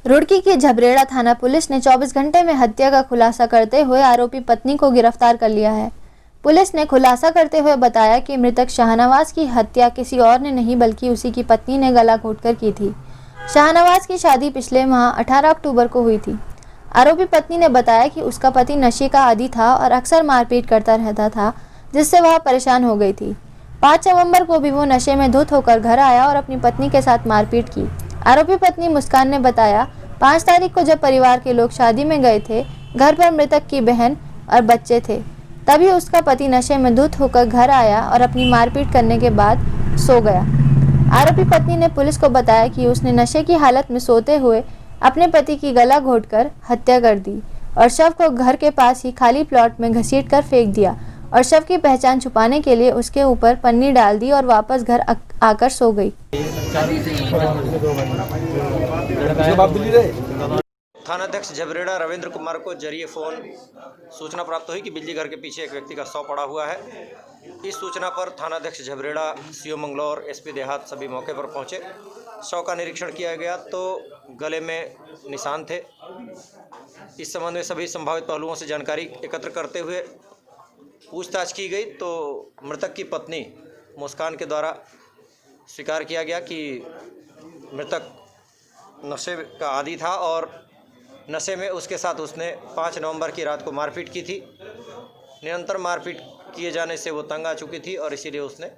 रुड़की के झबरेड़ा थाना पुलिस ने 24 घंटे में हत्या का खुलासा करते हुए आरोपी पत्नी को गिरफ्तार कर लिया है। पुलिस ने खुलासा करते हुए बताया कि मृतक शाहनवाज की हत्या किसी और ने नहीं बल्कि उसी की पत्नी ने गला घोंटकर की थी। शाहनवाज की शादी पिछले माह 18 अक्टूबर को हुई थी। आरोपी पत्नी ने बताया कि उसका पति नशे का आदी था और अक्सर मारपीट करता रहता था, जिससे वह परेशान हो गई थी। 5 नवंबर को भी वो नशे में धुत होकर घर आया और अपनी पत्नी के साथ मारपीट की। आरोपी पत्नी मुस्कान ने बताया, 5 तारीख को जब परिवार के लोग शादी में गए थे, घर पर मृतक की बहन और बच्चे थे। तभी उसका पति नशे में धुत होकर घर आया और अपनी मारपीट करने के बाद सो गया। आरोपी पत्नी ने पुलिस को बताया कि उसने नशे की हालत में सोते हुए अपने पति की गला घोंटकर हत्या कर दी और शव को घर के पास ही खाली प्लॉट में घसीटकर फेंक दिया और शव की पहचान छुपाने के लिए उसके ऊपर पन्नी डाल दी और वापस घर आकर सो गई। थानाध्यक्ष झबरेड़ा रविंद्र कुमार को जरिए फ़ोन सूचना प्राप्त हुई कि बिजली घर के पीछे एक व्यक्ति का शव पड़ा हुआ है। इस सूचना पर थानाध्यक्ष झबरेड़ा, सीओ मंगलौर, एसपी देहात सभी मौके पर पहुंचे। शव का निरीक्षण किया गया तो गले में निशान थे। इस संबंध में सभी संभावित पहलुओं से जानकारी एकत्र करते हुए पूछताछ की गई तो मृतक की पत्नी मुस्कान के द्वारा स्वीकार किया गया कि मृतक नशे का आदी था और नशे में उसके साथ उसने 5 नवंबर की रात को मारपीट की थी। निरंतर मारपीट किए जाने से वो तंग आ चुकी थी और इसीलिए उसने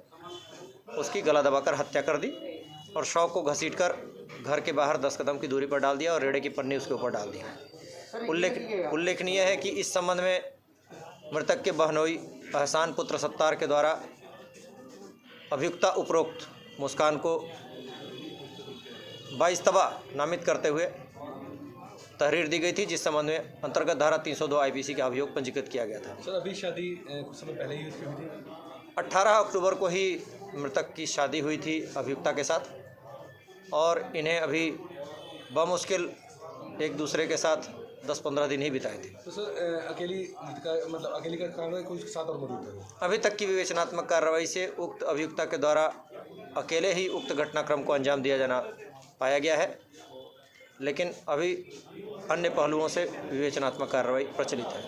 उसकी गला दबाकर हत्या कर दी और शव को घसीटकर घर के बाहर 10 कदम की दूरी पर डाल दिया और रेड़े की पन्नी उसके ऊपर डाल दी। उल्लेखनीय है कि इस संबंध में मृतक के बहनोई एहसान पुत्र सत्तार के द्वारा अभियुक्ता उपरोक्त मुस्कान को 22 तबा नामित करते हुए तहरीर दी गई थी, जिस संबंध में अंतर्गत धारा 302 आईपीसी का अभियोग पंजीकृत किया गया था। सर, अभी शादी कुछ समय पहले ही हुई थी। 18 अक्टूबर को ही मृतक की शादी हुई थी अभियुक्ता के साथ और इन्हें अभी बमुश्किल एक दूसरे के साथ 10-15 दिन ही बिताए थे। तो सर, अकेली का कार्रवाई कोई साथ और मौजूद है? अभी तक की विवेचनात्मक कार्रवाई से उक्त अभियुक्ता के द्वारा अकेले ही उक्त घटनाक्रम को अंजाम दिया जाना पाया गया है, लेकिन अभी अन्य पहलुओं से विवेचनात्मक कार्रवाई प्रचलित है।